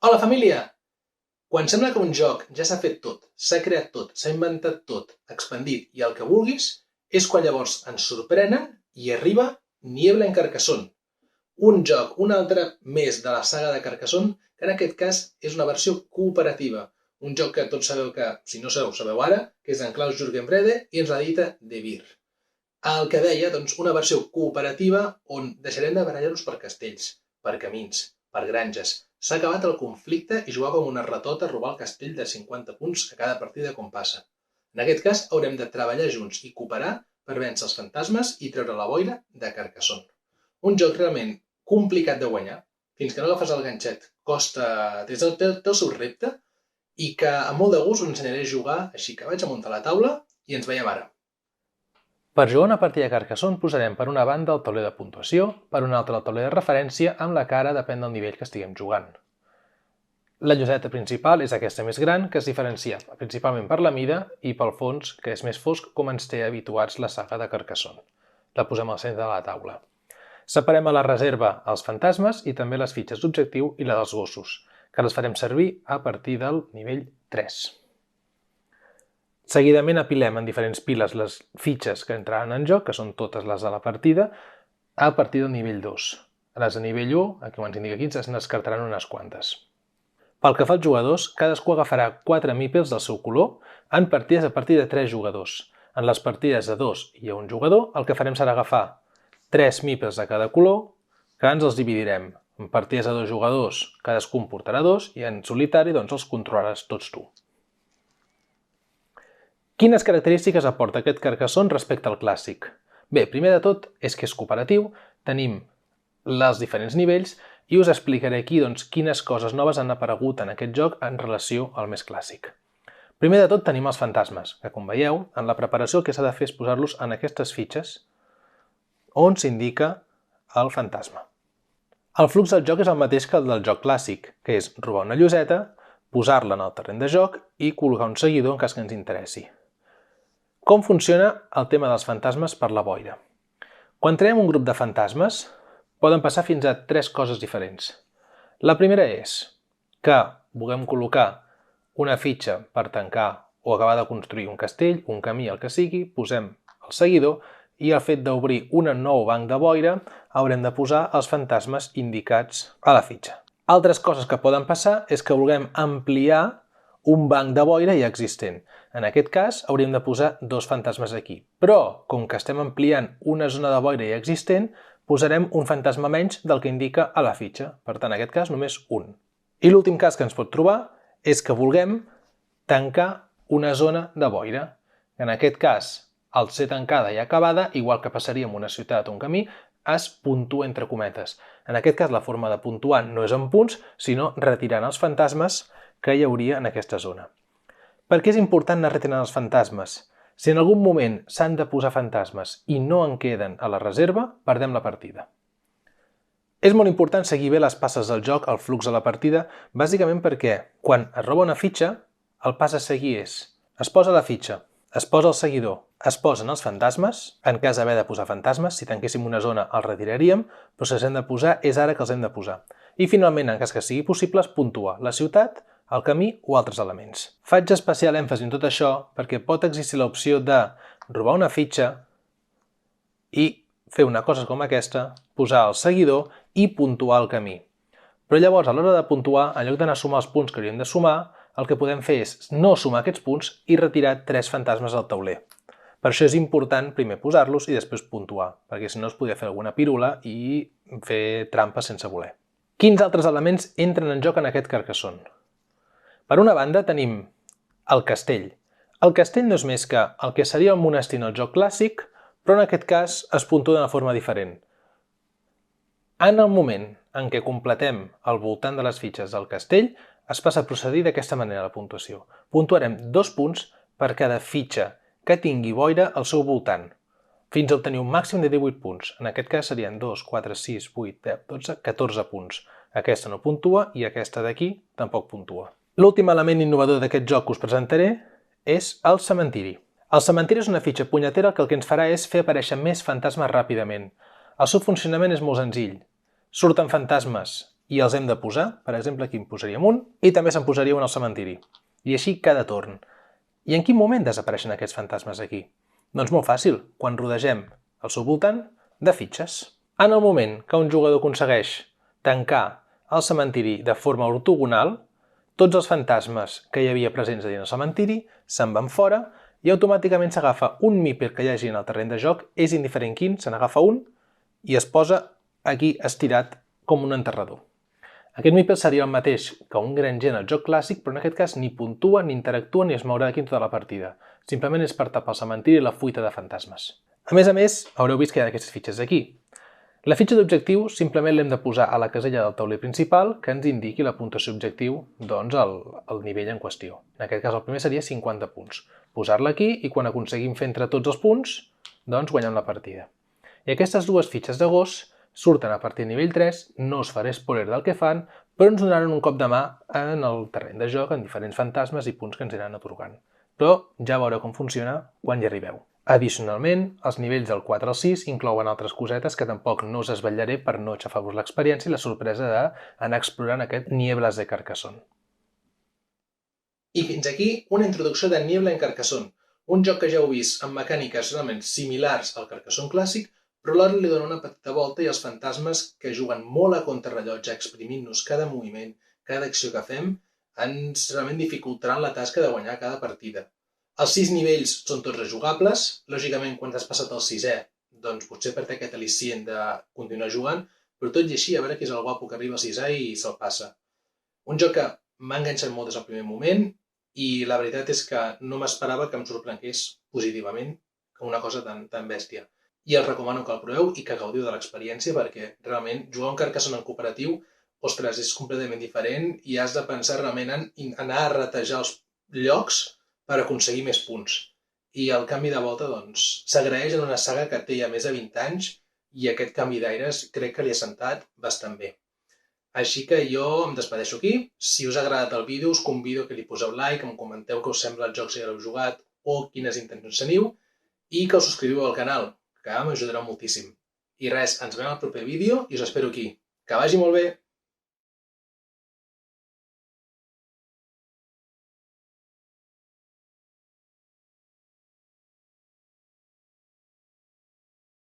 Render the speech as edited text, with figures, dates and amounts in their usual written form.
Hola família! Quan sembla que un joc ja s'ha fet tot, s'ha creat tot, s'ha inventat tot, expandit i el que vulguis, és quan llavors ens sorprenen i arriba Niebla en Carcassonne. Un joc, un altre més de la saga de Carcassonne, que en aquest cas és una versió cooperativa. Un joc que tots sabeu que, si no sabeu, sabeu ara, que és en Klaus-Jürgen Wrede i ens l'edita De Beer. El que deia, doncs, una versió cooperativa on deixarem de barallar-nos per castells, per camins, per granges. S'ha acabat el conflicte i jugar com una ratota a robar el castell de 50 punts a cada partida com passa. En aquest cas, haurem de treballar junts i cooperar per vèncer els fantasmes i treure la boira de Carcassonne. Un joc realment complicat de guanyar, fins que no agafes el ganxet, costa, té el seu repte, i que amb molt de gust us ensenyaré a jugar, així que vaig a muntar la taula i ens veiem ara. Per jugar una partida de Carcassonne posarem per una banda el tauler de puntuació, per una altra el tauler de referència, amb la cara depèn del nivell que estiguem jugant. La lloseta principal és aquesta més gran, que es diferencia principalment per la mida i pel fons, que és més fosc, com ens té habituats la saga de Carcassonne. La posem al centre de la taula. Separem a la reserva els fantasmes i també les fitxes d'objectiu i la dels gossos, que les farem servir a partir del nivell 3. Seguidament apilem en diferents piles les fitxes que entraran en joc, que són totes les de la partida, a partir del nivell 2. A les de nivell 1, aquí ho ens indica aquí, se'n descartaran unes quantes. Pel que fa als jugadors, cadascú agafarà 4 meeples del seu color en partides a partir de 3 jugadors. En les partides de 2 i a un jugador, el que farem serà agafar 3 meeples de cada color, que ens els dividirem. En partides de 2 jugadors, cadascú en portarà 2, i en solitari doncs, els controlaràs tots tu. Quines característiques aporta aquest Carcassonne respecte al clàssic? Bé, primer de tot és que és cooperatiu, tenim els diferents nivells i us explicaré aquí quines coses noves han aparegut en aquest joc en relació al més clàssic. Primer de tot tenim els fantasmes, que com veieu, en la preparació el que s'ha de fer és posar-los en aquestes fitxes on s'indica el fantasma. El flux del joc és el mateix que el del joc clàssic, que és robar una lloseta, posar-la en el terreny de joc i col·locar un seguidor en cas que ens interessi. Com funciona el tema dels fantasmes per la boira? Quan traiem un grup de fantasmes, poden passar fins a 3 coses diferents. La primera és que vulguem col·locar una fitxa per tancar o acabar de construir un castell, un camí, el que sigui, posem el seguidor i el fet d'obrir un nou banc de boira haurem de posar els fantasmes indicats a la fitxa. Altres coses que poden passar és que vulguem ampliar un banc de boira ja existent. En aquest cas hauríem de posar 2 fantasmes aquí, però com que estem ampliant una zona de boira ja existent, posarem un fantasma menys del que indica a la fitxa, per tant en aquest cas només un. I l'últim cas que ens pot trobar és que vulguem tancar una zona de boira. En aquest cas, al ser tancada i acabada, igual que passaria en una ciutat o un camí, es puntua entre cometes. En aquest cas la forma de puntuar no és en punts, sinó retirant els fantasmes que hi hauria en aquesta zona. Per què és important anar retirant els fantasmes? Si en algun moment s'han de posar fantasmes i no en queden a la reserva, perdem la partida. És molt important seguir bé les passes del joc, el flux de la partida, bàsicament perquè quan es roba una fitxa, el pas a seguir és: es posa la fitxa, es posa el seguidor, es posen els fantasmes, en cas d'haver de posar fantasmes, si tanquéssim una zona els retiraríem, però si els hem de posar és ara que els hem de posar. I finalment, en cas que sigui possible, es puntua la ciutat, el camí o altres elements. Faig especial èmfasi en tot això perquè pot existir l'opció de robar una fitxa i fer una cosa com aquesta, posar el seguidor i puntuar el camí. Però llavors, a l'hora de puntuar, en lloc d'anar a sumar els punts que hauríem de sumar, el que podem fer és no sumar aquests punts i retirar 3 fantasmes al tauler. Per això és important primer posar-los i després puntuar, perquè si no es podria fer alguna pirula i fer trampes sense voler. Quins altres elements entren en joc en aquest Carcassonne? Per una banda tenim el castell. El castell no és més que el que seria el monestir en el joc clàssic, però en aquest cas es puntua d'una forma diferent. En el moment en què completem al voltant de les fitxes del castell, es passa a procedir d'aquesta manera la puntuació. Puntuarem 2 punts per cada fitxa que tingui boira al seu voltant, fins a obtenir un màxim de 18 punts. En aquest cas serien 2, 4, 6, 8, 10, 12, 14 punts. Aquesta no puntua i aquesta d'aquí tampoc puntua. L'últim element innovador d'aquest joc que us presentaré és el cementiri. El cementiri és una fitxa punyetera que el que ens farà és fer aparèixer més fantasmes ràpidament. El seu funcionament és molt senzill. Surten fantasmes i els hem de posar. Per exemple, aquí en posaríem un i també se'n posaria un al cementiri. I així cada torn. I en quin moment desapareixen aquests fantasmes aquí? Doncs molt fàcil, quan rodegem al seu voltant de fitxes. En el moment que un jugador aconsegueix tancar el cementiri de forma ortogonal, tots els fantasmes que hi havia presents dins el cementiri se'n van fora i automàticament s'agafa un míper que hi hagi en el terreny de joc, és indiferent quin, se n'agafa un i es posa aquí estirat com un enterrador. Aquest míper seria el mateix que un granger en el joc clàssic, però en aquest cas ni puntua, ni interactua, ni es mourà d'aquí en tota la partida. Simplement és per tapar el cementiri i la fuita de fantasmes. A més, haureu vist que hi ha aquestes fitxes aquí. La fitxa d'objectiu simplement l'hem de posar a la casella del tauler principal que ens indiqui la puntuació objectiu, doncs el nivell en qüestió. En aquest cas el primer seria 50 punts. Posar-la aquí i quan aconseguim fer entre tots els punts, doncs guanyem la partida. I aquestes dues fitxes de gos surten a partir de nivell 3, no us faré spoiler del que fan, però ens donaran un cop de mà en el terreny de joc en diferents fantasmes i punts que ens aniran atorgant. Però ja veureu com funciona quan hi arribeu. Addicionalment, els nivells del 4 al 6 inclouen altres cosetes que tampoc no us esvetllaré per no aixafar-vos l'experiència i la sorpresa d'anar explorant aquest Nieblas de Carcassonne. I fins aquí una introducció de Niebla en Carcassonne, un joc que ja heu vist amb mecàniques realment similars al Carcassonne clàssic, però alhora li dona una petita volta i els fantasmes que juguen molt a contrarrellotge, exprimint-nos cada moviment, cada acció que fem, ens realment dificultaran la tasca de guanyar cada partida. Els 6 nivells són tots rejugables, lògicament quan t'has passat el 6è, doncs potser per aquest al·licient de continuar jugant, però tot i així a veure qui és el guapo que arriba al 6è i se'l passa. Un joc que m'ha enganxat molt des del primer moment i la veritat és que no m'esperava que em sorprengués positivament com una cosa tan bèstia. I els recomano que el proveu i que gaudiu de l'experiència perquè realment jugar un Carcassonne en cooperatiu, ostres, és completament diferent i has de pensar realment en anar a ratejar els llocs per aconseguir més punts. I el canvi de volta, doncs, s'agraeix en una saga que té ja més de 20 anys i aquest canvi d'aires crec que li ha sentat bastant bé. Així que jo em despedeixo aquí. Si us ha agradat el vídeo, us convido que li poseu like, em comenteu què us sembla el joc si ja l'heu jugat o quines intencions teniu i que us subscriviu al canal, que m'ajudarà moltíssim. I res, ens veiem al proper vídeo i us espero aquí. Que vagi molt bé!